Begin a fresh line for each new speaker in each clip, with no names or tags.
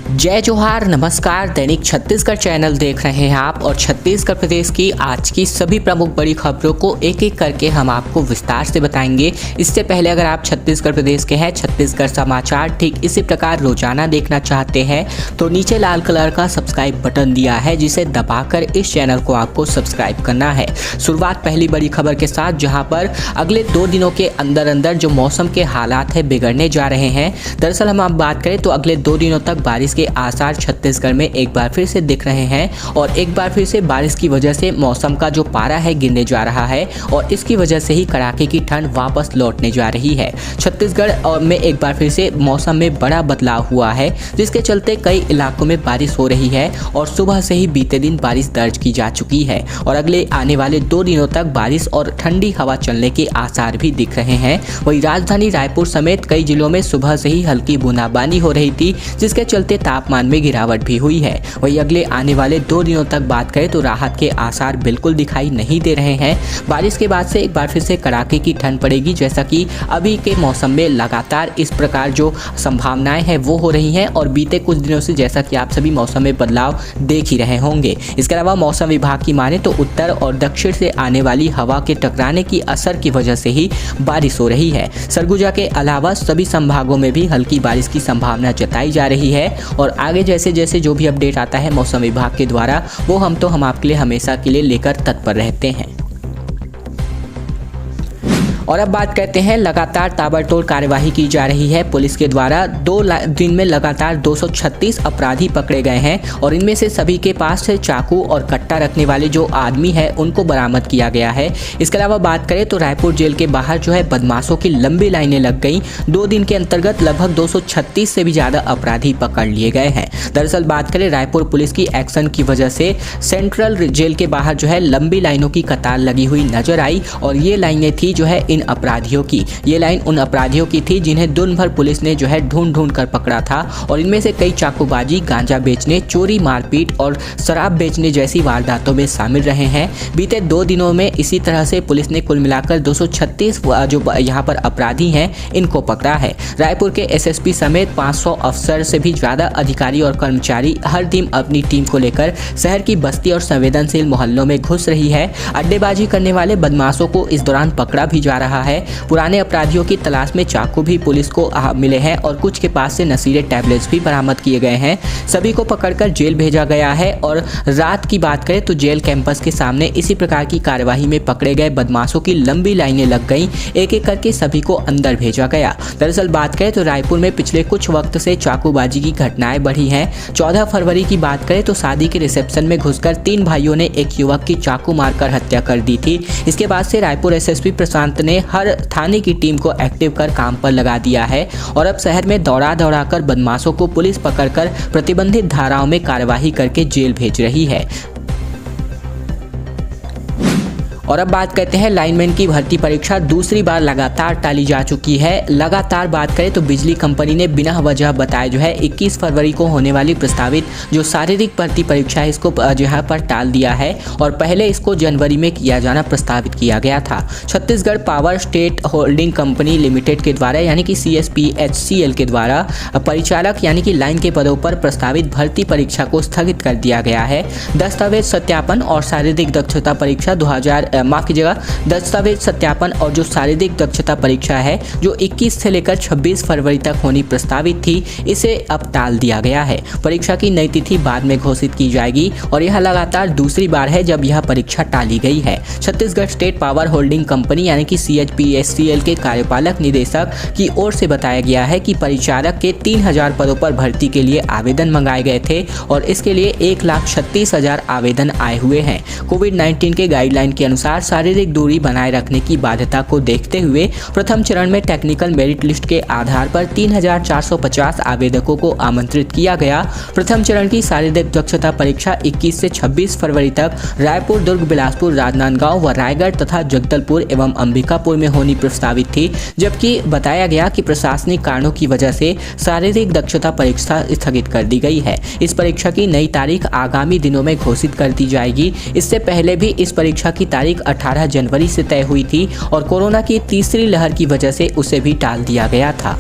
जय जोहार, नमस्कार। दैनिक छत्तीसगढ़ चैनल देख रहे हैं आप और छत्तीसगढ़ प्रदेश की आज की सभी प्रमुख बड़ी खबरों को एक एक करके हम आपको विस्तार से बताएंगे। इससे पहले अगर आप छत्तीसगढ़ प्रदेश के हैं, छत्तीसगढ़ समाचार ठीक इसी प्रकार रोजाना देखना चाहते हैं तो नीचे लाल कलर का सब्सक्राइब बटन दिया है, जिसे दबाकर इस चैनल को आपको सब्सक्राइब करना है। शुरुआत पहली बड़ी खबर के साथ, जहां पर अगले 2 दिनों के अंदर अंदर जो मौसम के हालात है बिगड़ने जा रहे हैं। दरअसल हम आप बात करें तो अगले 2 दिनों तक बारिश के आसार छत्तीसगढ़ में एक बार फिर से दिख रहे हैं और एक बार फिर से बारिश की वजह से मौसम का जो पारा है गिरने जा रहा है और इसकी वजह से ही कड़ाके की ठंड वापस लौटने जा रही है। छत्तीसगढ़ में एक बार फिर से मौसम में बड़ा बदलाव हुआ है, जिसके चलते कई इलाकों में बारिश हो रही है और सुबह से ही बीते दिन बारिश दर्ज की जा चुकी है और अगले आने वाले 2 दिनों तक बारिश और ठंडी हवा चलने के आसार भी दिख रहे हैं। वहीं राजधानी रायपुर समेत कई जिलों में सुबह से ही हल्की बूंदाबांदी हो रही थी, जिसके चलते तापमान में गिरावट भी हुई है। वहीं अगले आने वाले 2 दिनों तक बात करें तो राहत के आसार बिल्कुल दिखाई नहीं दे रहे हैं। बारिश के बाद से एक बार फिर से कड़ाके की ठंड पड़ेगी, जैसा कि अभी के मौसम में लगातार इस प्रकार जो संभावनाएं हैं वो हो रही हैं और बीते कुछ दिनों से जैसा कि आप सभी मौसम में बदलाव देख ही रहे होंगे। इसके अलावा मौसम विभाग की माने तो उत्तर और दक्षिण से आने वाली हवा के टकराने की असर की वजह से ही बारिश हो रही है। सरगुजा के अलावा सभी संभागों में भी हल्की बारिश की संभावना जताई जा रही है और आगे जैसे जैसे जो भी अपडेट आता है मौसम विभाग के द्वारा वो हम आपके लिए हमेशा के लिए लेकर तत्पर रहते हैं। और अब बात करते हैं, लगातार ताबड़तोड़ कार्यवाही की जा रही है। पुलिस के द्वारा 2 दिन में लगातार 236 अपराधी पकड़े गए हैं और इनमें से सभी के पास से चाकू और कट्टा रखने वाले जो आदमी है उनको बरामद किया गया है। इसके अलावा बात करें तो रायपुर जेल के बाहर जो है बदमाशों की लंबी लाइनें लग गई। 2 दिन के अंतर्गत लगभग 236 से भी ज़्यादा अपराधी पकड़ लिए गए हैं। दरअसल बात करें रायपुर पुलिस की एक्शन की वजह से सेंट्रल जेल के बाहर जो है लंबी लाइनों की कतार लगी हुई नजर आई और ये लाइनें थी जो है अपराधियों की। ये लाइन उन अपराधियों की थी जिन्हें दिन भर पुलिस ने जो है ढूंढ कर पकड़ा था और इनमें से कई चाकूबाजी, गांजा बेचने, चोरी, मारपीट और शराब बेचने जैसी वारदातों में शामिल रहे हैं। बीते 2 दिनों में इसी तरह से पुलिस ने कुल मिलाकर 236 जो यहाँ पर अपराधी हैं इनको पकड़ा है। रायपुर के एसएसपी समेत 500 अफसर से भी ज्यादा अधिकारी और कर्मचारी हर दिन अपनी टीम को लेकर शहर की बस्ती और संवेदनशील मोहल्लों में घुस रही है। अड्डेबाजी करने वाले बदमाशों को इस दौरान पकड़ा भी जा रहा है। पुराने अपराधियों की तलाश में चाकू भी पुलिस को मिले हैं और कुछ के पास से नशीले टैबलेट्स भी बरामद किए गए हैं। सभी को पकड़कर जेल भेजा गया है और रात की बात करें तो जेल कैंपस के सामने इसी प्रकार की कार्यवाही में पकड़े गए बदमाशों की लंबी लाइनें लग गईं। एक एक करके सभी को अंदर भेजा गया। दरअसल बात करें तो रायपुर में पिछले कुछ वक्त से चाकूबाजी की घटनाएं बढ़ी हैं। 14 फरवरी की बात करें तो शादी के रिसेप्शन में घुसकर 3 भाइयों ने एक युवक की चाकू मारकर हत्या कर दी थी। इसके बाद से रायपुर एसएसपी प्रशांत ने हर थाने की टीम को एक्टिव कर काम पर लगा दिया है और अब शहर में दौड़ा कर बदमाशों को पुलिस पकड़कर प्रतिबंधित धाराओं में कार्यवाही करके जेल भेज रही है। और अब बात करते हैं, लाइनमैन की भर्ती परीक्षा दूसरी बार लगातार टाली जा चुकी है। लगातार बात करें तो बिजली कंपनी ने बिना वजह बताए जो है 21 फरवरी को होने वाली प्रस्तावित जो शारीरिक भर्ती परीक्षा है इसको यहाँ पर टाल दिया है और पहले इसको जनवरी में किया जाना प्रस्तावित किया गया था। Chhattisgarh power state holding company limited के द्वारा यानी कि CSPHCL के द्वारा परिचालक यानी कि लाइन के पदों पर प्रस्तावित भर्ती परीक्षा को स्थगित कर दिया गया है। दस्तावेज सत्यापन और शारीरिक दक्षता परीक्षा दस्तावेज सत्यापन और जो शारीरिक दक्षता परीक्षा है जो 21 से लेकर 26 फरवरी तक होनी प्रस्तावित थी, इसे अब टाल दिया गया है। परीक्षा की नई तिथि बाद में घोषित की जाएगी और यह लगातार दूसरी बार है जब यह परीक्षा टाली गई है। Chhattisgarh state power holding company यानी कि CSPHCL के कार्यपालक निदेशक की ओर से बताया गया है कि परिचालक के 3000 पदों पर भर्ती के लिए आवेदन मंगाए गए थे और इसके लिए 1,36,000 आवेदन आए हुए हैं। कोविड-19 के गाइडलाइन के अनुसार शारीरिक दूरी बनाए रखने की बाध्यता को देखते हुए प्रथम चरण में टेक्निकल मेरिट लिस्ट के आधार पर 3,450 आवेदकों को आमंत्रित किया गया। प्रथम चरण की शारीरिक दक्षता परीक्षा 21 से 26 फरवरी तक रायपुर, दुर्ग, बिलासपुर, राजनांदगांव व रायगढ़ तथा जगदलपुर एवं अंबिकापुर में होनी प्रस्तावित थी, जबकि बताया गया कि प्रशासनिक कारणों की वजह से शारीरिक दक्षता परीक्षा स्थगित कर दी गई है। इस परीक्षा की नई तारीख आगामी दिनों में घोषित कर दी जाएगी। इससे पहले भी इस परीक्षा की तारीख 18 जनवरी से तय हुई थी और कोरोना की तीसरी लहर की वजह से उसे भी टाल दिया गया था।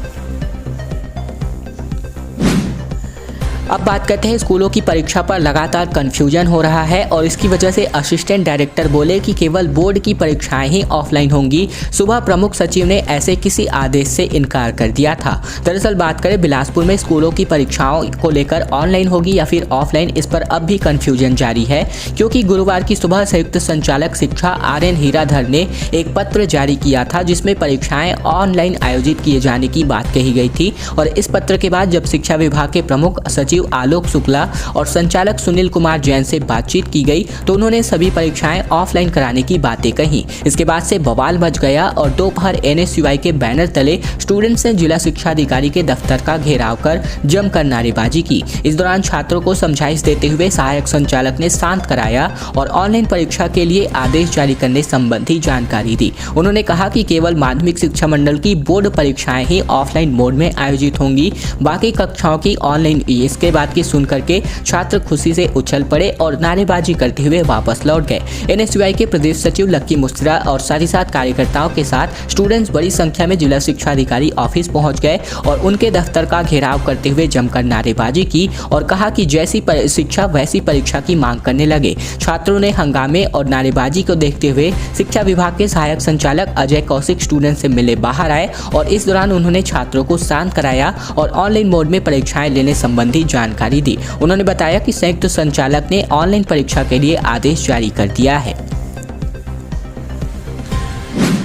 अब बात करते हैं स्कूलों की परीक्षा पर लगातार कंफ्यूजन हो रहा है और इसकी वजह से असिस्टेंट डायरेक्टर बोले कि केवल बोर्ड की परीक्षाएं ही ऑफलाइन होंगी। सुबह प्रमुख सचिव ने ऐसे किसी आदेश से इनकार कर दिया था। दरअसल बात करें बिलासपुर में स्कूलों की परीक्षाओं को लेकर ऑनलाइन होगी या फिर ऑफलाइन, इस पर अब भी कंफ्यूजन जारी है, क्योंकि गुरुवार की सुबह संयुक्त संचालक शिक्षा RN हीराधर ने एक पत्र जारी किया था जिसमें परीक्षाएं ऑनलाइन आयोजित किए जाने की बात कही गई थी। और इस पत्र के बाद जब शिक्षा विभाग के प्रमुख सचिव आलोक शुक्ला और संचालक सुनील कुमार जैन से बातचीत की गई तो उन्होंने सभी परीक्षाएं ऑफलाइन कराने की बातें कही। इसके बाद से बवाल मच गया और दोपहर NSUI के बैनर तले स्टूडेंट्स ने जिला शिक्षा अधिकारी के दफ्तर का घेराव कर जमकर नारेबाजी की। इस दौरान छात्रों को समझाइश देते हुए सहायक संचालक ने शांत कराया और ऑनलाइन परीक्षा के लिए आदेश जारी करने संबंधी जानकारी दी। उन्होंने कहा कि केवल माध्यमिक शिक्षा मंडल की बोर्ड परीक्षाएं ही ऑफलाइन मोड में आयोजित होंगी, बाकी कक्षाओं की ऑनलाइन। इसके बात की सुनकर के छात्र खुशी से उछल पड़े और नारेबाजी करते हुए वापस लौट गए। NSUI के प्रदेश सचिव लक्की मुस्त्रा और साथ ही साथ कार्यकर्ताओं के साथ स्टूडेंट्स बड़ी संख्या में जिला शिक्षा अधिकारी ऑफिस पहुंच गए और उनके दफ्तर का घेराव करते हुए जमकर नारेबाजी की और कहा कि जैसी शिक्षा वैसी परीक्षा की मांग करने लगे। छात्रों ने हंगामे और नारेबाजी को देखते हुए शिक्षा विभाग के सहायक संचालक अजय कौशिक स्टूडेंट से मिले बाहर आए और इस दौरान उन्होंने छात्रों को शांत कराया और ऑनलाइन मोड में परीक्षाएं लेने संबंधी जानकारी दी। उन्होंने बताया कि संयुक्त संचालक ने ऑनलाइन परीक्षा के लिए आदेश जारी कर दिया है।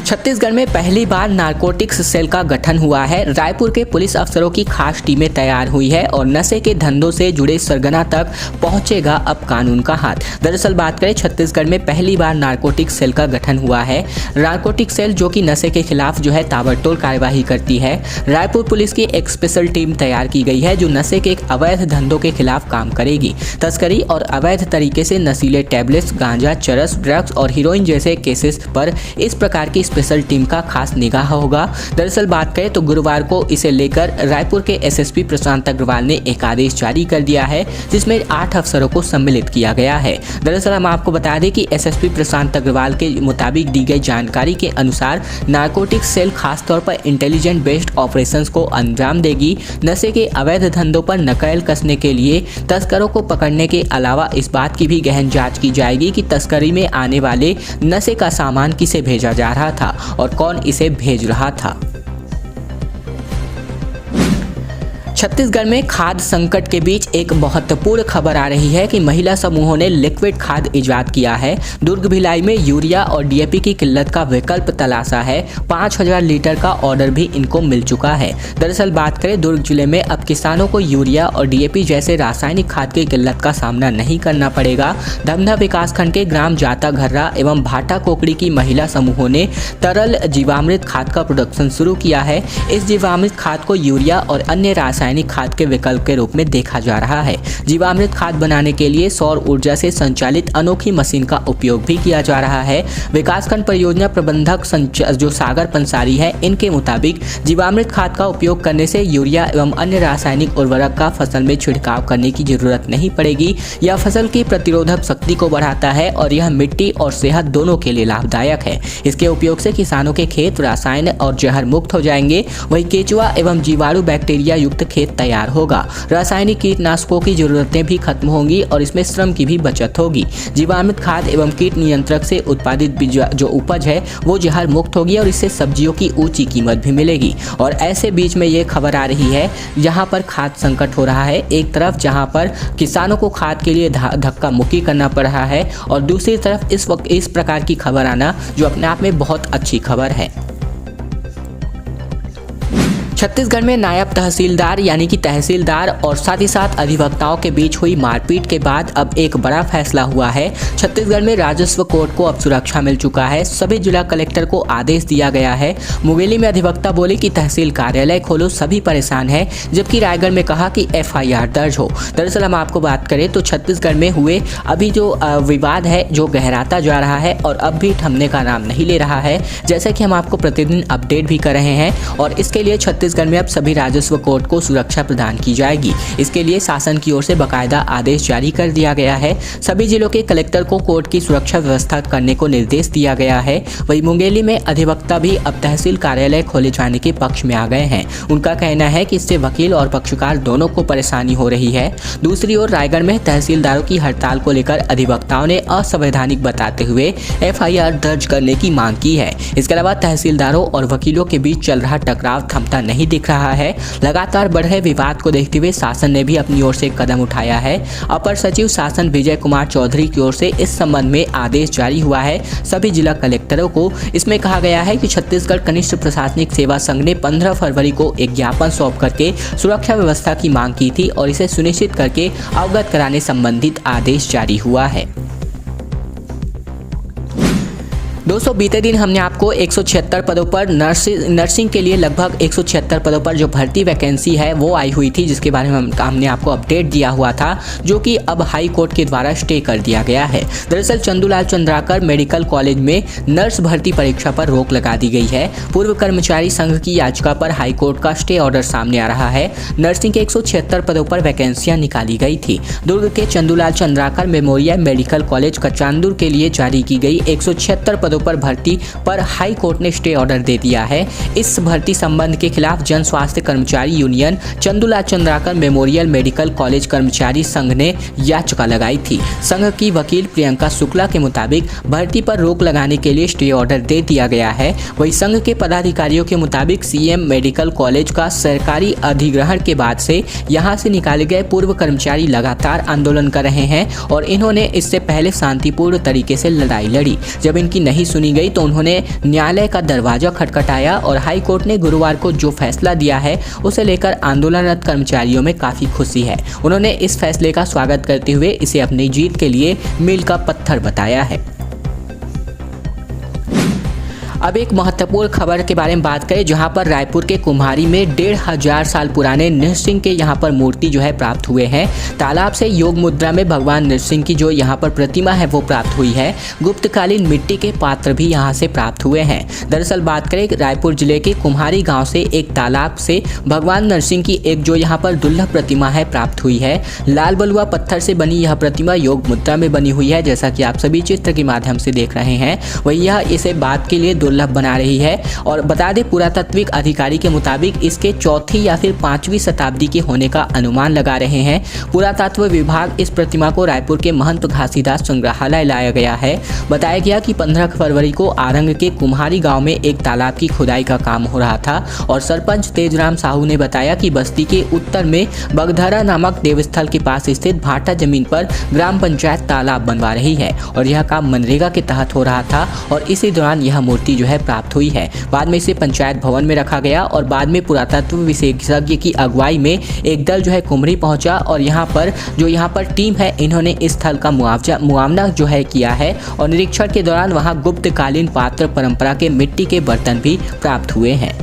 छत्तीसगढ़ में पहली बार नारकोटिक्स सेल का गठन हुआ है। रायपुर के पुलिस अफसरों की खास टीमें तैयार हुई है और नशे के धंधों से जुड़े सरगना तक पहुंचेगा अब कानून का हाथ। दरअसल बात करें छत्तीसगढ़ में पहली बार नारकोटिक्स सेल का गठन हुआ है। नारकोटिक्स सेल जो कि नशे के खिलाफ ताबड़तोड़ कार्यवाही करती है। रायपुर पुलिस की एक स्पेशल टीम तैयार की गई है जो नशे के अवैध धंधों के खिलाफ काम करेगी। तस्करी और अवैध तरीके से नशीले टैबलेट्स, गांजा, चरस, ड्रग्स और हीरोइन जैसे केसेस पर इस प्रकार की स्पेशल टीम का खास निगाह होगा। दरअसल बात करें तो गुरुवार को इसे लेकर रायपुर के SSP प्रशांत अग्रवाल ने एक आदेश जारी कर दिया है जिसमें 8 अफसरों को सम्मिलित किया गया है। दरअसल हम आपको बता दें कि SSP प्रशांत अग्रवाल के मुताबिक दी गई जानकारी के अनुसार नारकोटिक्स सेल खासतौर पर इंटेलिजेंट बेस्ड ऑपरेशंस को अंजाम देगी। नशे के अवैध धंधों पर नकेल कसने के लिए तस्करों को पकड़ने के अलावा इस बात की भी गहन जांच की जाएगी कि तस्करी में आने वाले नशे का सामान किसे भेजा जा रहा था और कौन इसे भेज रहा था। छत्तीसगढ़ में खाद्य संकट के बीच एक महत्वपूर्ण खबर आ रही है कि महिला समूहों ने लिक्विड खाद इजाद किया है। दुर्ग भिलाई में यूरिया और DAP की किल्लत का विकल्प तलाशा है। 5000 लीटर का ऑर्डर भी इनको मिल चुका है। दरअसल बात करें दुर्ग जिले में अब किसानों को यूरिया और DAP जैसे रासायनिक खाद की किल्लत का सामना नहीं करना पड़ेगा। धमधा विकासखंड के ग्राम जाता घर्रा एवं भाटा कोकड़ी की महिला समूहों ने तरल जीवामृत खाद का प्रोडक्शन शुरू किया है। इस जीवामृत खाद को यूरिया और अन्य रासायनिक खाद के विकल्प के रूप में देखा जा रहा है। जीवामृत खाद बनाने के लिए सौर ऊर्जा से संचालित अनोखी मशीन का उपयोग भी किया जा रहा है। विकासखंड परियोजना प्रबंधक जो सागर पंसारी है, इनके मुताबिक जीवामृत खाद का उपयोग करने से यूरिया एवं अन्य रासायनिक उर्वरक का फसल में छिड़काव करने की जरूरत नहीं पड़ेगी। यह फसल की प्रतिरोधक शक्ति को बढ़ाता है और यह मिट्टी और सेहत दोनों के लिए लाभदायक है। इसके उपयोग से किसानों के खेत रसायन और जहर मुक्त हो जाएंगे। वहीं केचुआ एवं जीवाणु बैक्टीरिया युक्त खेत तैयार होगा। रासायनिक कीटनाशकों की जरूरतें भी खत्म होंगी और इसमें श्रम की भी बचत होगी। जीवामृत खाद एवं कीट नियंत्रक से उत्पादित जो उपज है वो जहर मुक्त होगी और इससे सब्जियों की ऊंची कीमत भी मिलेगी। और ऐसे बीच में ये खबर आ रही है जहां पर खाद संकट हो रहा है, एक तरफ जहां पर किसानों को खाद के लिए धक्का मुक्की करना पड़ रहा है और दूसरी तरफ इस वक्त इस प्रकार की खबर आना जो अपने आप में बहुत अच्छी खबर है। छत्तीसगढ़ में नायब तहसीलदार यानी कि तहसीलदार और साथ ही साथ अधिवक्ताओं के बीच हुई मारपीट के बाद अब एक बड़ा फैसला हुआ है। छत्तीसगढ़ में राजस्व कोर्ट को अब सुरक्षा मिल चुका है। सभी जिला कलेक्टर को आदेश दिया गया है। मुंगेली में अधिवक्ता बोले कि तहसील कार्यालय खोलो, सभी परेशान हैं, जबकि रायगढ़ में कहा कि FIR दर्ज हो। दरअसल हम आपको बात करें तो छत्तीसगढ़ में हुए अभी जो विवाद है जो गहराता जा रहा है और अब भी थमने का नाम नहीं ले रहा है, जैसे कि हम आपको प्रतिदिन अपडेट भी कर रहे हैं। और इसके लिए छत्तीसगढ़ छत्तीसगढ़ में अब सभी राजस्व कोर्ट को सुरक्षा प्रदान की जाएगी। इसके लिए शासन की ओर से बाकायदा आदेश जारी कर दिया गया है। सभी जिलों के कलेक्टर को कोर्ट की सुरक्षा व्यवस्था करने को निर्देश दिया गया है। वहीं मुंगेली में अधिवक्ता भी अब तहसील कार्यालय खोले जाने के पक्ष में आ गए हैं। उनका कहना है कि इससे वकील और पक्षकार दोनों को परेशानी हो रही है। दूसरी ओर रायगढ़ में तहसीलदारों की हड़ताल को लेकर अधिवक्ताओं ने असंवैधानिक बताते हुए एफआईआर दर्ज करने की मांग की है। इसके अलावा तहसीलदारों और वकीलों के बीच चल रहा टकराव थमता नहीं दिख रहा है। लगातार बढ़ रहे विवाद को देखते हुए शासन ने भी अपनी ओर से कदम उठाया है। अपर सचिव शासन विजय कुमार चौधरी की ओर से इस संबंध में आदेश जारी हुआ है। सभी जिला कलेक्टरों को इसमें कहा गया है कि छत्तीसगढ़ कनिष्ठ प्रशासनिक सेवा संघ ने 15 फरवरी को एक ज्ञापन सौंप करके सुरक्षा व्यवस्था की मांग की थी और इसे सुनिश्चित करके अवगत कराने संबंधित आदेश जारी हुआ है। दोस्तों बीते दिन हमने आपको 176 पदों पर नर्सिंग के लिए लगभग 176 पदों पर जो भर्ती वैकेंसी है वो आई हुई थी, जिसके बारे में हमने आपको अपडेट दिया हुआ था, जो कि अब हाई कोर्ट के द्वारा स्टे कर दिया गया है। दरअसल चंदूलाल चंद्राकर मेडिकल कॉलेज में नर्स भर्ती परीक्षा पर रोक लगा दी गई है। पूर्व कर्मचारी संघ की याचिका पर हाई कोर्ट का स्टे ऑर्डर सामने आ रहा है। नर्सिंग के 176 पदों पर वैकेंसियां निकाली गई थी। दुर्ग के Chandulal Chandrakar memorial medical college Kachandur के लिए जारी की गई 176 पदों पर भर्ती पर हाई कोर्ट ने स्टे ऑर्डर दे दिया है। इस भर्ती संबंध के खिलाफ जन स्वास्थ्य कर्मचारी union Chandulal Chandrakar memorial medical college कर्मचारी संघ ने याचिका लगाई थी। संघ की वकील प्रियंका शुक्ला के मुताबिक भर्ती पर रोक लगाने के लिए स्टे ऑर्डर दे दिया गया है। वहीं संघ के पदाधिकारियों के मुताबिक सीएम मेडिकल कॉलेज का सरकारी अधिग्रहण के बाद से यहां से निकाले गए पूर्व कर्मचारी लगातार आंदोलन कर रहे हैं और इन्होंने इससे पहले शांतिपूर्ण तरीके से लड़ाई लड़ी। जब इनकी नहीं सुनी गई तो उन्होंने न्यायालय का दरवाजा खटखटाया और हाई कोर्ट ने गुरुवार को जो फैसला दिया है उसे लेकर आंदोलनरत कर्मचारियों में काफी खुशी है। उन्होंने इस फैसले का स्वागत करते हुए इसे अपनी जीत के लिए मील का पत्थर बताया है। अब एक महत्वपूर्ण खबर के बारे में बात करें, जहां पर रायपुर के कुम्हारी में 1500 साल पुराने नृसिंह के यहां पर मूर्ति जो है प्राप्त हुए हैं। तालाब से योग मुद्रा में भगवान नृसिंह की जो यहां पर प्रतिमा है वो प्राप्त हुई है। गुप्तकालीन मिट्टी के पात्र भी यहां से प्राप्त हुए हैं। दरअसल बात करें रायपुर जिले के कुम्हारी गाँव से एक तालाब से भगवान नृसिंह की एक जो यहाँ पर दुर्लभ प्रतिमा है प्राप्त हुई है। लाल बलुआ पत्थर से बनी यह प्रतिमा योग मुद्रा में बनी हुई है, जैसा कि आप सभी चित्र के माध्यम से देख रहे हैं। वही यह इसे बात के लिए दुर्लभ बना रही है। और बता दें पुरातात्विक अधिकारी के मुताबिक इसके 4वीं या फिर 5वीं शताब्दी के होने का अनुमान लगा रहे हैं। पुरातत्व विभाग इस प्रतिमा को रायपुर के महंत घासीदास संग्रहालय लाया गया है। बताया गया कि 15 फरवरी को आरंग के कुम्हारी गांव में एक तालाब की खुदाई का काम हो रहा था और सरपंच तेजराम साहू ने बताया कि बस्ती के उत्तर में बगधरा नामक देवस्थल के पास स्थित भाटा जमीन पर ग्राम पंचायत तालाब बनवा रही है और यह काम मनरेगा के तहत हो रहा था और इसी दौरान यह मूर्ति जो है प्राप्त हुई है। बाद में इसे पंचायत भवन में रखा गया और बाद में पुरातत्व विशेषज्ञ की अगुवाई में एक दल जो है कुमरी पहुंचा और यहाँ पर टीम है इन्होंने इस स्थल का मुआवना जो है किया है और निरीक्षण के दौरान वहां गुप्तकालीन पात्र परंपरा के मिट्टी के बर्तन भी प्राप्त हुए हैं।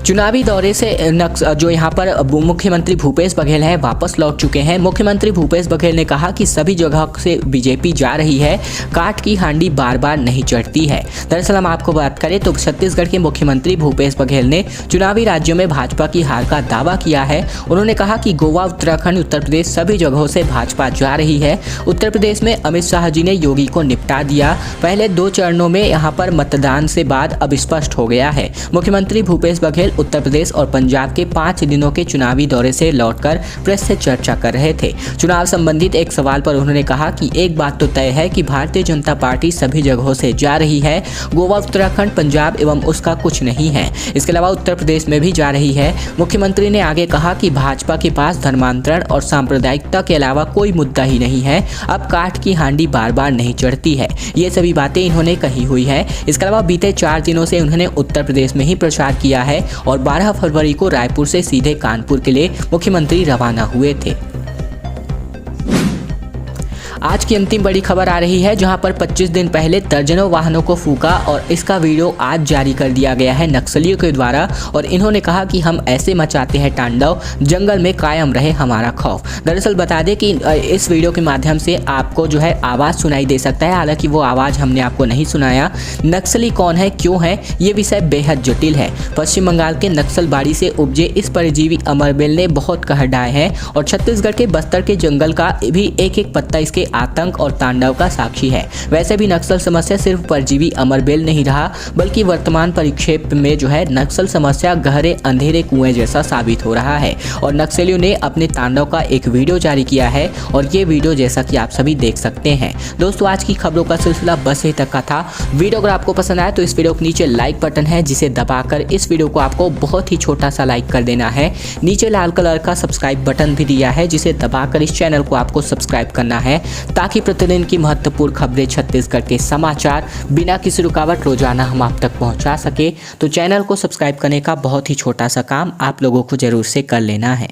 चुनावी दौरे से जो यहाँ पर मुख्यमंत्री भूपेश बघेल हैं वापस लौट चुके हैं। मुख्यमंत्री भूपेश बघेल ने कहा कि सभी जगह से बीजेपी जा रही है, काठ की हांडी बार बार नहीं चढ़ती है। दरअसल हम आपको बात करें तो छत्तीसगढ़ के मुख्यमंत्री भूपेश बघेल ने चुनावी राज्यों में भाजपा की हार का दावा किया है। उन्होंने कहा कि गोवा, उत्तराखंड, उत्तर प्रदेश सभी जगहों से भाजपा जा रही है। उत्तर प्रदेश में अमित शाह जी ने योगी को निपटा दिया। पहले 2 चरणों में यहाँ पर मतदान से बाद अब स्पष्ट हो गया है। मुख्यमंत्री भूपेश बघेल उत्तर प्रदेश और पंजाब के 5 दिनों के चुनावी दौरे से लौटकर प्रेस से चर्चा कर रहे थे। चुनाव संबंधित एक सवाल पर उन्होंने कहा कि एक बात तो तय है कि भारतीय जनता पार्टी सभी जगहों से जा रही है। गोवा, उत्तराखंड, पंजाब एवं उसका कुछ नहीं है। इसके अलावा उत्तर प्रदेश में भी जा रही है। मुख्यमंत्री ने आगे कहा कि भाजपा के पास धर्मांतरण और सांप्रदायिकता के अलावा कोई मुद्दा ही नहीं है। अब काठ की हांडी बार बार नहीं चढ़ती है। ये सभी बातें इन्होंने कही हुई है। इसके अलावा बीते 4 दिनों से उन्होंने उत्तर प्रदेश में ही प्रचार किया है और 12 फरवरी को रायपुर से सीधे कानपुर के लिए मुख्यमंत्री रवाना हुए थे। आज की अंतिम बड़ी खबर आ रही है, जहां पर 25 दिन पहले दर्जनों वाहनों को फूका और इसका वीडियो आज जारी कर दिया गया है नक्सलियों के द्वारा। और इन्होंने कहा कि हम ऐसे मचाते हैं तांडव, जंगल में कायम रहे हमारा खौफ। दरअसल बता दें कि इस वीडियो के माध्यम से आपको जो है आवाज़ सुनाई दे सकता है, हालांकि वो आवाज़ हमने आपको नहीं सुनाया। नक्सली कौन है, क्यों है, ये विषय बेहद जटिल है। पश्चिम बंगाल के नक्सलबाड़ी से उपजे इस परजीवी अमरबेल ने बहुत कहर ढाए हैं और छत्तीसगढ़ के बस्तर के जंगल का भी एक एक पत्ता इसके आतंक और तांडव का साक्षी है। वैसे भी नक्सल समस्या सिर्फ परजीवी अमरबेल नहीं रहा, बल्कि वर्तमान परिक्षेप में जो है नक्सल समस्या गहरे अंधेरे कुएं जैसा साबित हो रहा है। और नक्सलियों ने अपने तांडव का एक वीडियो जारी किया है और ये वीडियो जैसा कि आप सभी देख सकते हैं। दोस्तों, आज की खबरों का सिलसिला बस यहीं तक का था। वीडियो अगर आपको पसंद आए तो इस वीडियो के नीचे लाइक बटन है, जिसे दबाकर इस वीडियो को आपको बहुत ही छोटा सा लाइक कर देना है। नीचे लाल कलर का सब्सक्राइब बटन भी दिया है, जिसे दबाकर इस चैनल को आपको सब्सक्राइब करना है, ताकि प्रतिदिन की महत्वपूर्ण खबरें, छत्तीसगढ़ के समाचार बिना किसी रुकावट रोजाना हम आप तक पहुंचा सके। तो चैनल को सब्सक्राइब करने का बहुत ही छोटा सा काम आप लोगों को जरूर से कर लेना है।